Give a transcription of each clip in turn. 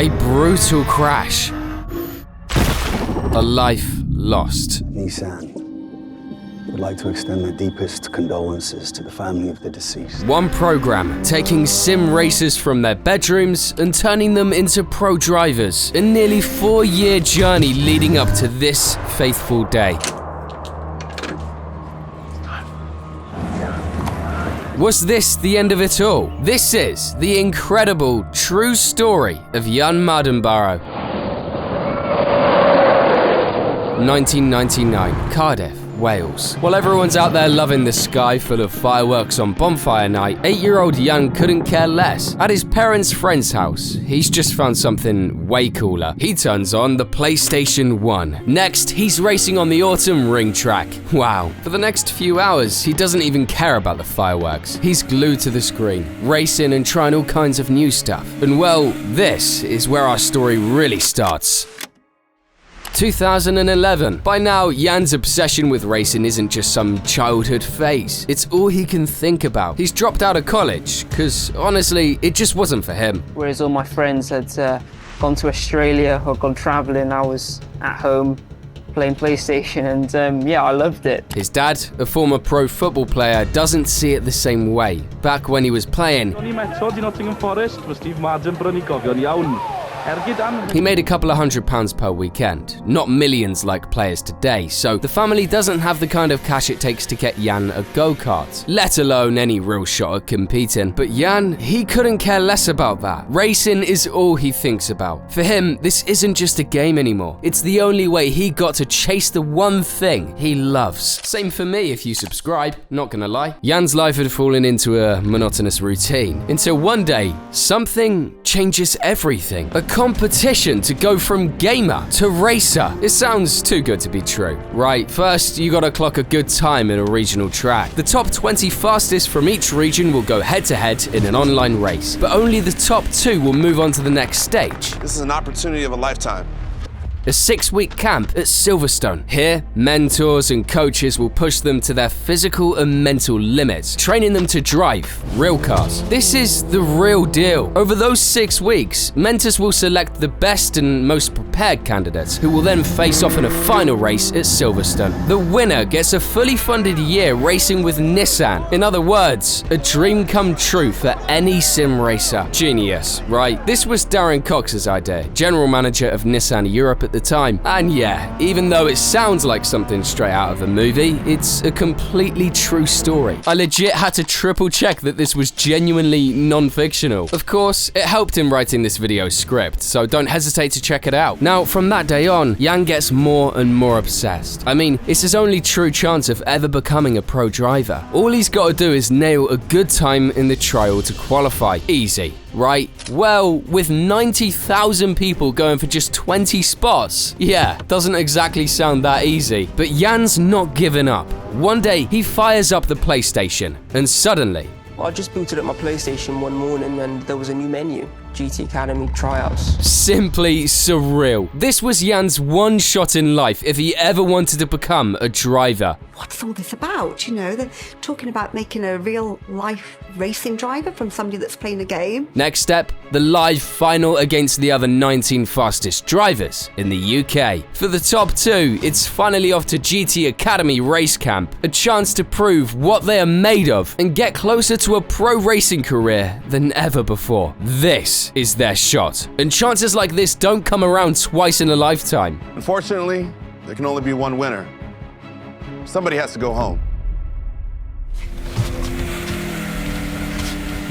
A brutal crash. A life lost. Nissan would like to extend their deepest condolences to the family of the deceased. One program taking sim racers from their bedrooms and turning them into pro drivers. A nearly 4-year journey leading up to this faithful day. Was this the end of it all? This is the incredible, true story of Jann Mardenborough. 1999, Cardiff, Wales. While everyone's out there loving the sky full of fireworks on bonfire night, 8-year-old Jann couldn't care less. At his parents' friend's house, he's just found something way cooler. He turns on the PlayStation 1. Next, he's racing on the autumn ring track. Wow. For the next few hours, he doesn't even care about the fireworks. He's glued to the screen, racing and trying all kinds of new stuff. And well, this is where our story really starts. 2011. By now, Jann's obsession with racing isn't just some childhood phase. It's all he can think about. He's dropped out of college, because honestly, it just wasn't for him. Whereas all my friends had gone to Australia or gone traveling, I was at home playing PlayStation, and yeah, I loved it. His dad, a former pro football player, doesn't see it the same way. Back when he was playing, he made a couple of £100 per weekend, not millions like players today, so the family doesn't have the kind of cash it takes to get Jann a go-kart, let alone any real shot at competing. But Jann, he couldn't care less about that. Racing is all he thinks about. For him, this isn't just a game anymore. It's the only way he got to chase the one thing he loves. Same for me if you subscribe, not gonna lie. Jann's life had fallen into a monotonous routine, until one day, something changes everything. A competition to go from gamer to racer. It sounds too good to be true. Right, first you gotta clock a good time in a regional track. The top 20 fastest from each region will go head to head in an online race, but only the top 2 will move on to the next stage. This is an opportunity of a lifetime. A 6-week camp at Silverstone. Here, mentors and coaches will push them to their physical and mental limits, training them to drive real cars. This is the real deal. Over those 6 weeks, mentors will select the best and most prepared candidates, who will then face off in a final race at Silverstone. The winner gets a fully funded year racing with Nissan. In other words, a dream come true for any sim racer. Genius, right? This was Darren Cox's idea, general manager of Nissan Europe at the time. And yeah, even though it sounds like something straight out of a movie, it's a completely true story. I legit had to triple check that this was genuinely non-fictional. Of course, it helped in writing this video script, so don't hesitate to check it out. Now, from that day on, Jann gets more and more obsessed. I mean, it's his only true chance of ever becoming a pro driver. All he's got to do is nail a good time in the trial to qualify. Easy. Right? Well, with 90,000 people going for just 20 spots, yeah, doesn't exactly sound that easy. But Jann's not giving up. One day, he fires up the PlayStation, and suddenly... I just booted up my PlayStation one morning and there was a new menu, GT Academy tryouts. Simply surreal. This was Jann's one shot in life if he ever wanted to become a driver. What's all this about? You know, they're talking about making a real life racing driver from somebody that's playing a game. Next step, the live final against the other 19 fastest drivers in the UK. For the top 2, it's finally off to GT Academy Race Camp, a chance to prove what they are made of and get closer to a pro racing career than ever before. This is their shot, and chances like this don't come around twice in a lifetime. Unfortunately, there can only be one winner. Somebody has to go home.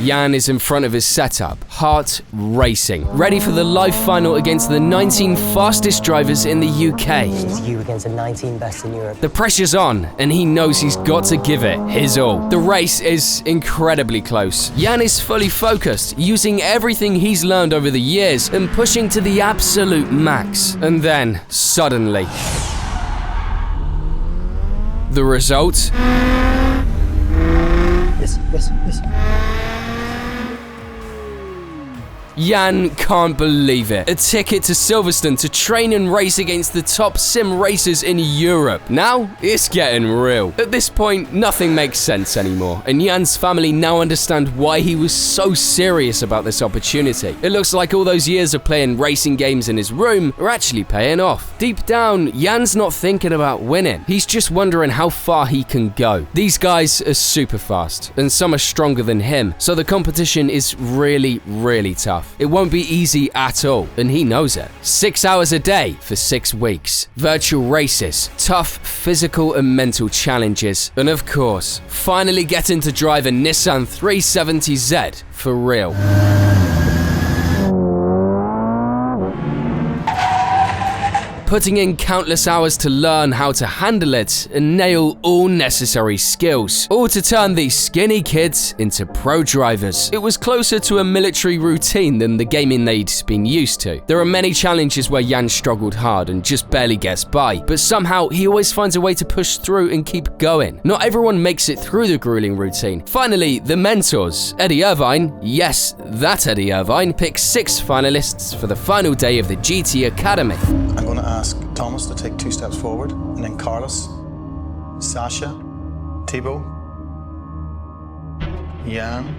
Jann is in front of his setup, heart racing, ready for the live final against the 19 fastest drivers in the UK. It's you against the 19 best in Europe. The pressure's on, and he knows he's got to give it his all. The race is incredibly close. Jann is fully focused, using everything he's learned over the years and pushing to the absolute max. And then, suddenly, the result? Listen. Jann can't believe it. A ticket to Silverstone to train and race against the top sim racers in Europe. Now, it's getting real. At this point, nothing makes sense anymore, and Jann's family now understand why he was so serious about this opportunity. It looks like all those years of playing racing games in his room are actually paying off. Deep down, Jann's not thinking about winning. He's just wondering how far he can go. These guys are super fast, and some are stronger than him, so the competition is really, really tough. It won't be easy at all, and he knows it. 6 hours a day for 6 weeks. Virtual races, tough physical and mental challenges, and of course, finally getting to drive a Nissan 370Z for real. Putting in countless hours to learn how to handle it and nail all necessary skills, all to turn these skinny kids into pro drivers. It was closer to a military routine than the gaming they'd been used to. There are many challenges where Jann struggled hard and just barely gets by, but somehow he always finds a way to push through and keep going. Not everyone makes it through the grueling routine. Finally, the mentors. Eddie Irvine, yes, that Eddie Irvine, picked 6 finalists for the final day of the GT Academy. I'm going to ask Thomas to take 2 steps forward, and then Carlos, Sasha, Thibaut, Jann.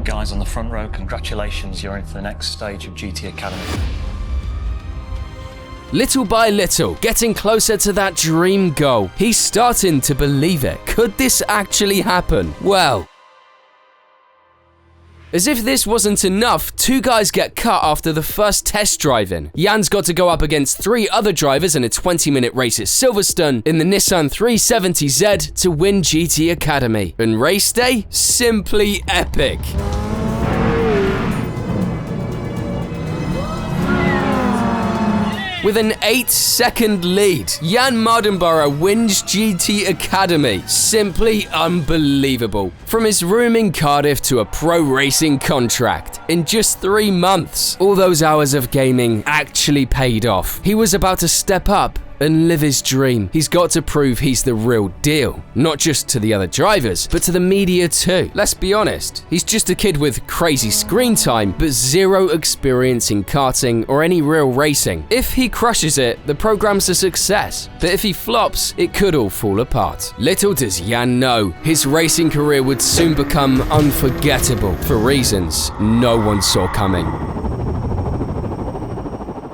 Guys on the front row, congratulations, you're into the next stage of GT Academy. Little by little, getting closer to that dream goal. He's starting to believe it. Could this actually happen? Well, as if this wasn't enough, 2 guys get cut after the first test driving. Jann's got to go up against 3 other drivers in a 20-minute race at Silverstone in the Nissan 370Z to win GT Academy. And race day? Simply epic. With an 8-second lead, Jann Mardenborough wins GT Academy. Simply unbelievable. From his room in Cardiff to a pro racing contract. In just 3 months, all those hours of gaming actually paid off. He was about to step up and live his dream. He's got to prove he's the real deal, not just to the other drivers, but to the media too. Let's be honest, he's just a kid with crazy screen time, but zero experience in karting or any real racing. If he crushes it, the program's a success, but if he flops, it could all fall apart. Little does Jann know, his racing career would soon become unforgettable for reasons no one saw coming.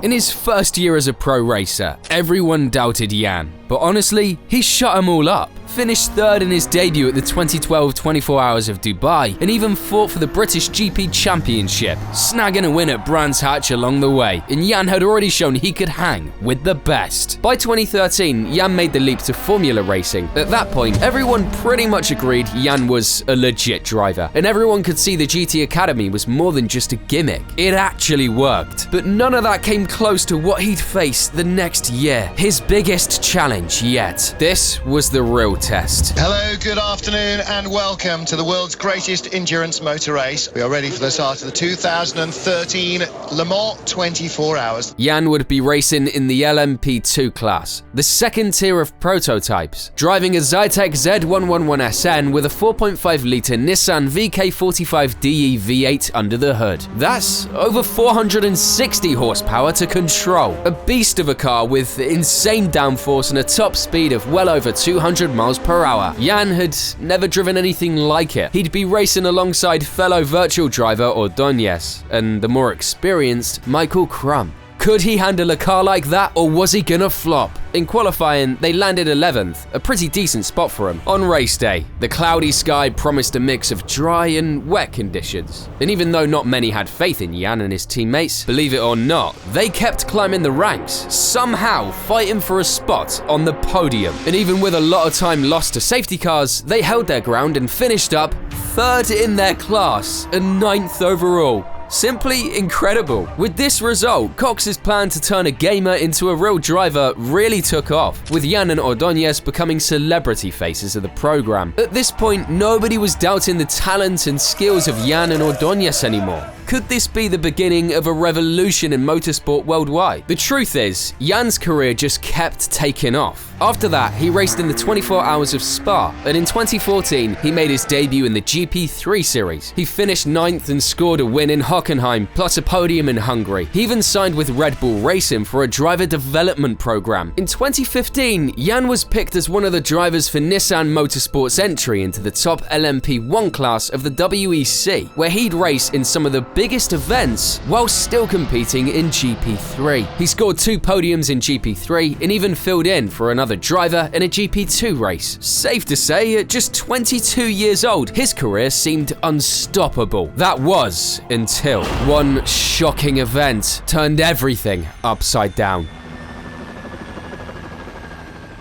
In his first year as a pro racer, everyone doubted Jann, but honestly, he shut them all up. Finished 3rd in his debut at the 2012 24 Hours of Dubai, and even fought for the British GP Championship, snagging a win at Brands Hatch along the way, and Jann had already shown he could hang with the best. By 2013, Jann made the leap to Formula racing. At that point, everyone pretty much agreed Jann was a legit driver, and everyone could see the GT Academy was more than just a gimmick. It actually worked. But none of that came close to what he'd face the next year, his biggest challenge yet. This was the real test. Hello, good afternoon, and welcome to the world's greatest endurance motor race. We are ready for the start of the 2013 Le Mans 24 Hours. Jann would be racing in the LMP2 class, the second tier of prototypes, driving a Zytec Z111SN with a 4.5-litre Nissan VK45DE V8 under the hood. That's over 460 horsepower to control. A beast of a car with insane downforce and a top speed of well over 200 miles per hour. Jann had never driven anything like it. He'd be racing alongside fellow virtual driver Ordóñez and the more experienced Michael Crum. Could he handle a car like that, or was he gonna flop? In qualifying, they landed 11th, a pretty decent spot for him. On race day, the cloudy sky promised a mix of dry and wet conditions. And even though not many had faith in Jann and his teammates, believe it or not, they kept climbing the ranks, somehow fighting for a spot on the podium. And even with a lot of time lost to safety cars, they held their ground and finished up 3rd in their class and 9th overall. Simply incredible. With this result, Cox's plan to turn a gamer into a real driver really took off, with Jann and Ordóñez becoming celebrity faces of the program. At this point, nobody was doubting the talent and skills of Jann and Ordóñez anymore. Could this be the beginning of a revolution in motorsport worldwide? The truth is, Jann's career just kept taking off. After that, he raced in the 24 Hours of Spa, and in 2014, he made his debut in the GP3 series. He finished 9th and scored a win in Hockenheim, plus a podium in Hungary. He even signed with Red Bull Racing for a driver development program. In 2015, Jann was picked as one of the drivers for Nissan Motorsport's entry into the top LMP1 class of the WEC, where he'd race in some of the biggest events while still competing in GP3. He scored 2 podiums in GP3 and even filled in for another driver in a GP2 race. Safe to say, at just 22 years old, his career seemed unstoppable. That was until one shocking event turned everything upside down.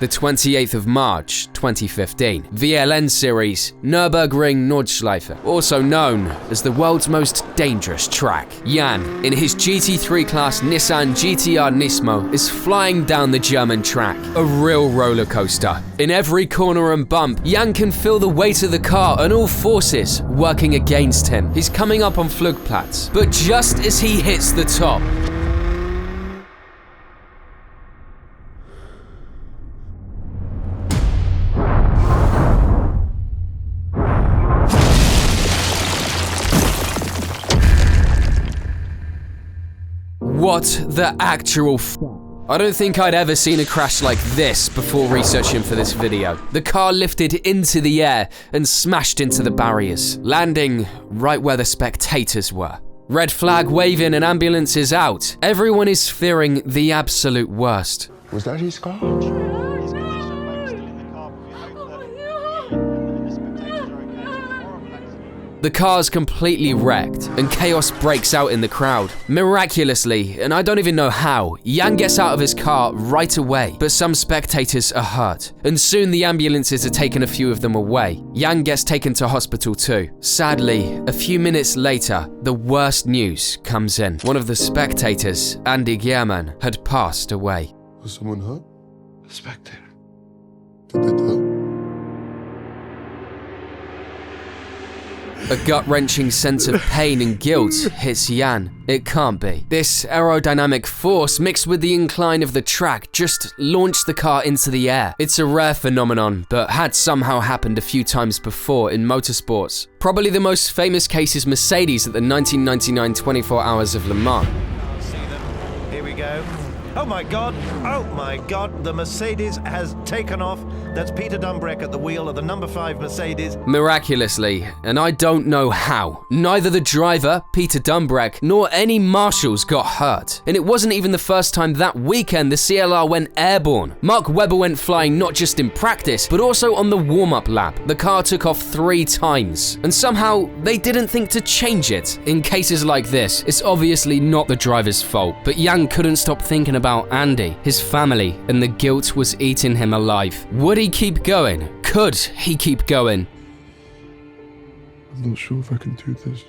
The 28th of March, 2015, VLN series, Nürburgring Nordschleife, also known as the world's most dangerous track. Jann, in his GT3 class Nissan GTR Nismo, is flying down the German track, a real roller coaster. In every corner and bump, Jann can feel the weight of the car and all forces working against him. He's coming up on Flugplatz, but just as he hits the top, what the actual f***? I don't think I'd ever seen a crash like this before researching for this video. The car lifted into the air and smashed into the barriers, landing right where the spectators were. Red flag waving and ambulances out. Everyone is fearing the absolute worst. Was that his car? The car's completely wrecked, and chaos breaks out in the crowd. Miraculously, and I don't even know how, Jann gets out of his car right away, but some spectators are hurt, and soon the ambulances are taking a few of them away. Jann gets taken to hospital too. Sadly, a few minutes later, the worst news comes in. One of the spectators, Andy Gehrman, had passed away. Was someone hurt? A spectator. Did they tell? A gut-wrenching sense of pain and guilt hits Jann. It can't be. This aerodynamic force mixed with the incline of the track just launched the car into the air. It's a rare phenomenon, but had somehow happened a few times before in motorsports. Probably the most famous case is Mercedes at the 1999 24 Hours of Le Mans. See them. Here we go. Oh my God, the Mercedes has taken off. That's Peter Dumbreck at the wheel of the number 5 Mercedes. Miraculously, and I don't know how, neither the driver, Peter Dumbreck, nor any marshals got hurt. And it wasn't even the first time that weekend the CLR went airborne. Mark Webber went flying not just in practice, but also on the warm-up lap. The car took off 3 times, and somehow they didn't think to change it. In cases like this, it's obviously not the driver's fault, but Jann couldn't stop thinking about Andy, his family, and the guilt was eating him alive. Would he keep going? Could he keep going? I'm not sure if I can do this.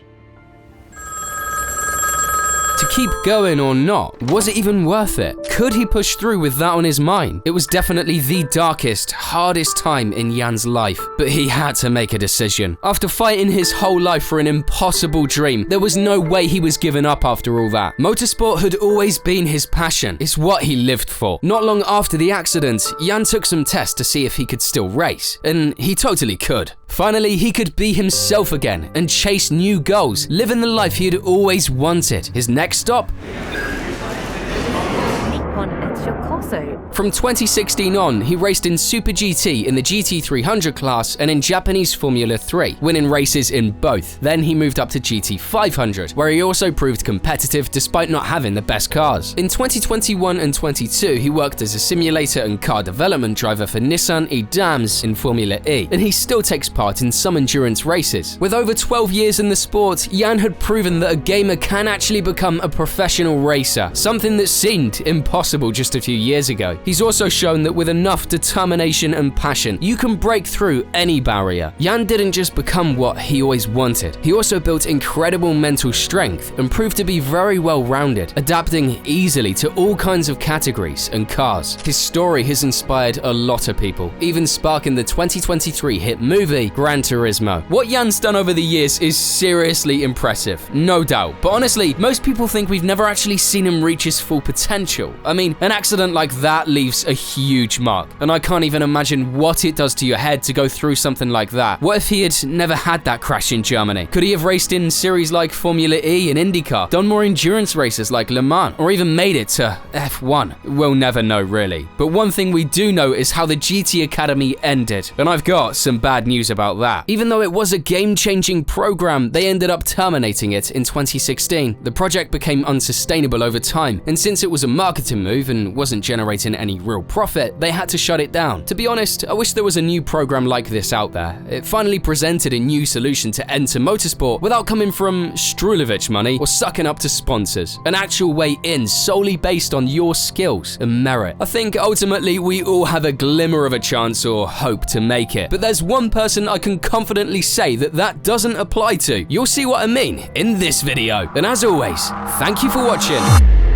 To keep going or not, was it even worth it? Could he push through with that on his mind? It was definitely the darkest, hardest time in Jann's life, but he had to make a decision. After fighting his whole life for an impossible dream, there was no way he was giving up after all that. Motorsport had always been his passion. It's what he lived for. Not long after the accident, Jann took some tests to see if he could still race, and he totally could. Finally, he could be himself again and chase new goals, living the life he had always wanted. His next stop? From 2016 on, he raced in Super GT in the GT300 class and in Japanese Formula 3, winning races in both. Then he moved up to GT500, where he also proved competitive despite not having the best cars. In 2021 and 22, he worked as a simulator and car development driver for Nissan E-Dams in Formula E, and he still takes part in some endurance races. With over 12 years in the sport, Jann had proven that a gamer can actually become a professional racer, something that seemed impossible just a few years years ago. He's also shown that with enough determination and passion, you can break through any barrier. Jann didn't just become what he always wanted, he also built incredible mental strength and proved to be very well-rounded, adapting easily to all kinds of categories and cars. His story has inspired a lot of people, even sparking the 2023 hit movie Gran Turismo. What Jann's done over the years is seriously impressive, no doubt, but honestly, most people think we've never actually seen him reach his full potential. I mean, an accident like that leaves a huge mark, and I can't even imagine what it does to your head to go through something like that. What if he had never had that crash in Germany? Could he have raced in series like Formula E and IndyCar, done more endurance races like Le Mans, or even made it to F1? We'll never know, really. But one thing we do know is how the GT Academy ended, and I've got some bad news about that. Even though it was a game-changing program, they ended up terminating it in 2016. The project became unsustainable over time, and since it was a marketing move and wasn't generating any real profit, they had to shut it down. To be honest, I wish there was a new program like this out there. It finally presented a new solution to enter motorsport without coming from Strulovich money or sucking up to sponsors. An actual way in solely based on your skills and merit. I think ultimately we all have a glimmer of a chance or hope to make it, but there's one person I can confidently say that doesn't apply to. You'll see what I mean in this video. And as always, thank you for watching.